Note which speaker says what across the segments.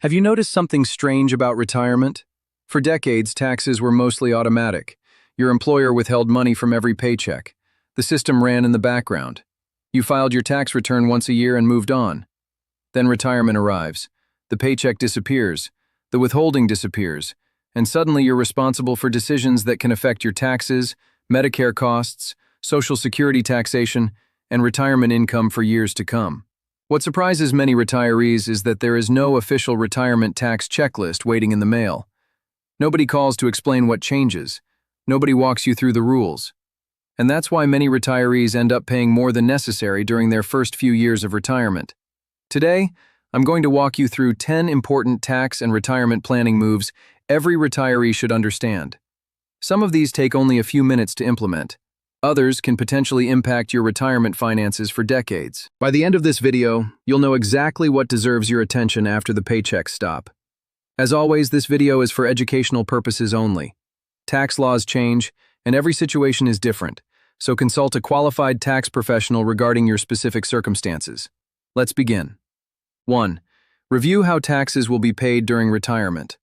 Speaker 1: Have you noticed something strange about retirement? For decades, taxes were mostly automatic. Your employer withheld money from every paycheck. The system ran in the background. You filed your tax return once a year and moved on. Then retirement arrives. The paycheck disappears. The withholding disappears. And suddenly you're responsible for decisions that can affect your taxes, Medicare costs, Social Security taxation, and retirement income for years to come. What surprises many retirees is that there is no official retirement tax checklist waiting in the mail. Nobody calls to explain what changes. Nobody walks you through the rules. And that's why many retirees end up paying more than necessary during their first few years of retirement. Today, I'm going to walk you through 10 important tax and retirement planning moves every retiree should understand. Some of these take only a few minutes to implement. Others can potentially impact your retirement finances for decades. By the end of this video, you'll know exactly what deserves your attention after the paychecks stop. As always, this video is for educational purposes only. Tax laws change, and every situation is different, so consult a qualified tax professional regarding your specific circumstances. Let's begin. 1. Review how taxes will be paid during retirement.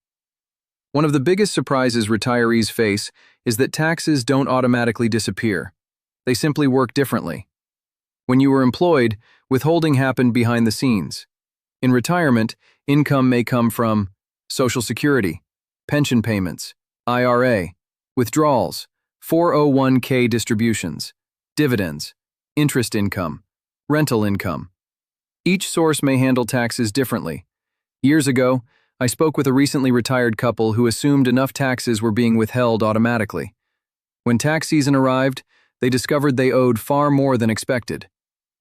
Speaker 1: One of the biggest surprises retirees face is that taxes don't automatically disappear. They simply work differently. When you were employed, withholding happened behind the scenes. In retirement, income may come from Social Security, pension payments, IRA, withdrawals, 401k distributions, dividends, interest income, rental income. Each source may handle taxes differently. Years ago, I spoke with a recently retired couple who assumed enough taxes were being withheld automatically. When tax season arrived, they discovered they owed far more than expected.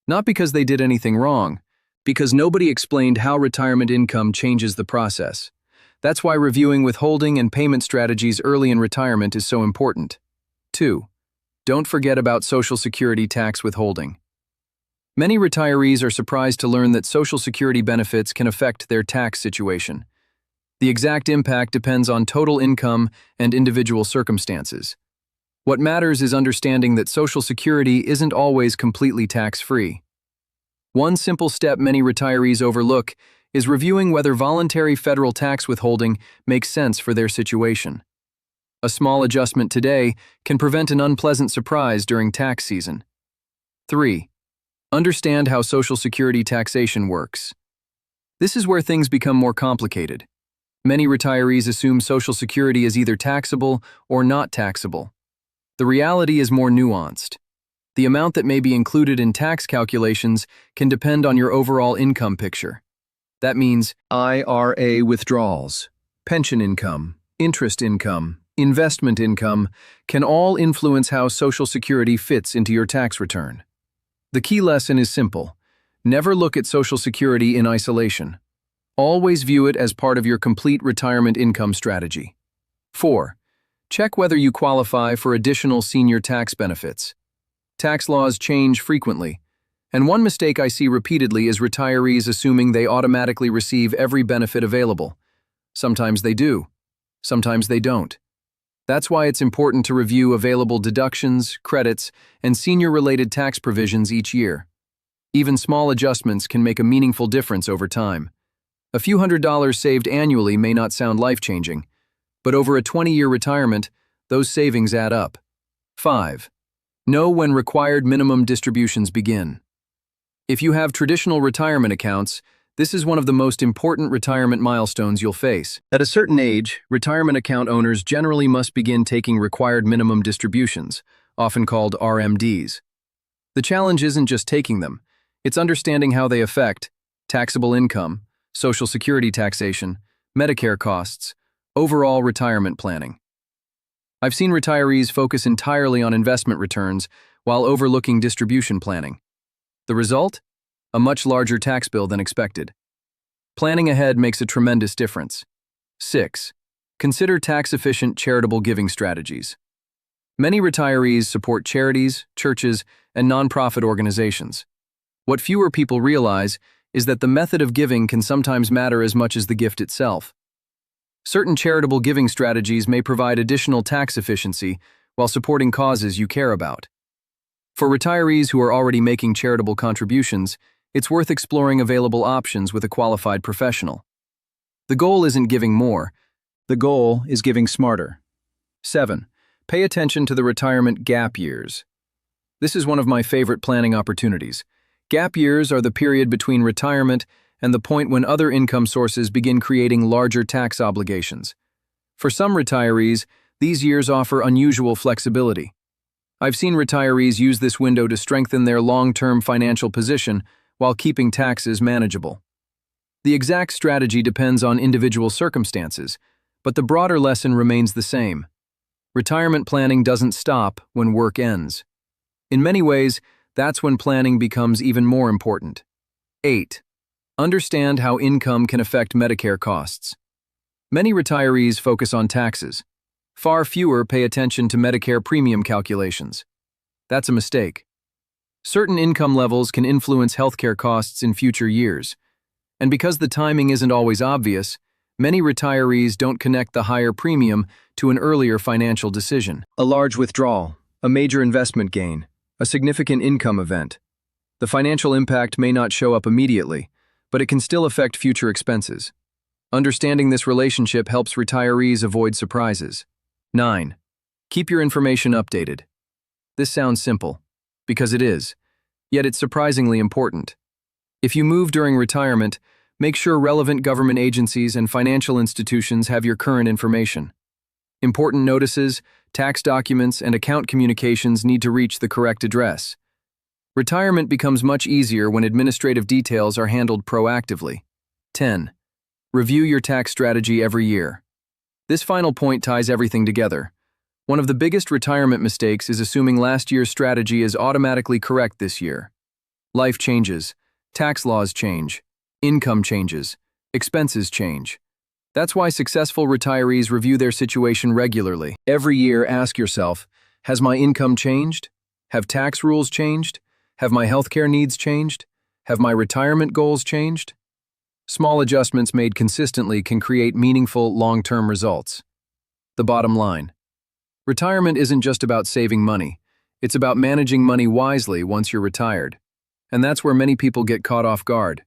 Speaker 1: Not because they did anything wrong, because nobody explained how retirement income changes the process. That's why reviewing withholding and payment strategies early in retirement is so important. 2. Don't forget about Social Security tax withholding. Many retirees are surprised to learn that Social Security benefits can affect their tax situation. The exact impact depends on total income and individual circumstances. What matters is understanding that Social Security isn't always completely tax-free. One simple step many retirees overlook is reviewing whether voluntary federal tax withholding makes sense for their situation. A small adjustment today can prevent an unpleasant surprise during tax season. 3. Understand how Social Security taxation works. This is where things become more complicated. Many retirees assume Social Security is either taxable or not taxable. The reality is more nuanced. The amount that may be included in tax calculations can depend on your overall income picture. That means IRA withdrawals, pension income, interest income, investment income can all influence how Social Security fits into your tax return. The key lesson is simple. Never look at Social Security in isolation. Always view it as part of your complete retirement income strategy. 4. Check whether you qualify for additional senior tax benefits. Tax laws change frequently, and one mistake I see repeatedly is retirees assuming they automatically receive every benefit available. Sometimes they do, sometimes they don't. That's why it's important to review available deductions, credits, and senior-related tax provisions each year. Even small adjustments can make a meaningful difference over time. A few $100s saved annually may not sound life-changing, but over a 20-year retirement, those savings add up. 5. Know when required minimum distributions begin. If you have traditional retirement accounts, this is one of the most important retirement milestones you'll face. At a certain age, retirement account owners generally must begin taking required minimum distributions, often called RMDs. The challenge isn't just taking them, it's understanding how they affect taxable income, Social Security taxation, Medicare costs, overall retirement planning. I've seen retirees focus entirely on investment returns while overlooking distribution planning. The result? A much larger tax bill than expected. Planning ahead makes a tremendous difference. 6. Consider tax-efficient charitable giving strategies. Many retirees support charities, churches, and nonprofit organizations. What fewer people realize is that the method of giving can sometimes matter as much as the gift itself. Certain charitable giving strategies may provide additional tax efficiency while supporting causes you care about. For retirees who are already making charitable contributions, it's worth exploring available options with a qualified professional. The goal isn't giving more. The goal is giving smarter. 7. Pay attention to the retirement gap years. This is one of my favorite planning opportunities. Gap years are the period between retirement and the point when other income sources begin creating larger tax obligations. For some retirees, these years offer unusual flexibility. I've seen retirees use this window to strengthen their long-term financial position while keeping taxes manageable. The exact strategy depends on individual circumstances, but the broader lesson remains the same. Retirement planning doesn't stop when work ends. In many ways, that's when planning becomes even more important. 8. Understand how income can affect Medicare costs. Many retirees focus on taxes. Far fewer pay attention to Medicare premium calculations. That's a mistake. Certain income levels can influence healthcare costs in future years. And because the timing isn't always obvious, many retirees don't connect the higher premium to an earlier financial decision. A large withdrawal, a major investment gain, a significant income event. The financial impact may not show up immediately, but it can still affect future expenses. Understanding this relationship helps retirees avoid surprises. 9. Keep your information updated. This sounds simple, because it is, yet it's surprisingly important. If you move during retirement, make sure relevant government agencies and financial institutions have your current information. Important notices, tax documents, and account communications need to reach the correct address. Retirement becomes much easier when administrative details are handled proactively. 10. Review your tax strategy every year. This final point ties everything together. One of the biggest retirement mistakes is assuming last year's strategy is automatically correct this year. Life changes, tax laws change, income changes, expenses change. That's why successful retirees review their situation regularly. Every year, ask yourself, has my income changed? Have tax rules changed? Have my healthcare needs changed? Have my retirement goals changed? Small adjustments made consistently can create meaningful, long-term results. The bottom line. Retirement isn't just about saving money. It's about managing money wisely once you're retired. And that's where many people get caught off guard.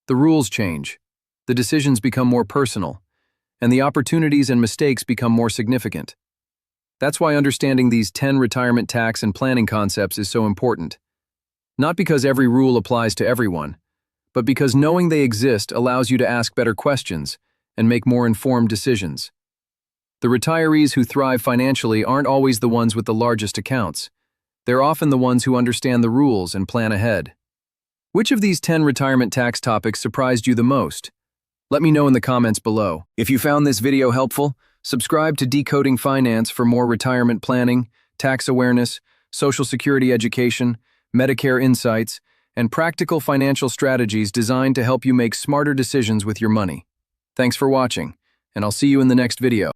Speaker 1: The rules change. The decisions become more personal. And the opportunities and mistakes become more significant. That's why understanding these 10 retirement tax and planning concepts is so important. Not because every rule applies to everyone, but because knowing they exist allows you to ask better questions and make more informed decisions. The retirees who thrive financially aren't always the ones with the largest accounts. They're often the ones who understand the rules and plan ahead. Which of these 10 retirement tax topics surprised you the most? Let me know in the comments below. If you found this video helpful, subscribe to Decoding Finance for more retirement planning, tax awareness, Social Security education, Medicare insights, and practical financial strategies designed to help you make smarter decisions with your money. Thanks for watching, and I'll see you in the next video.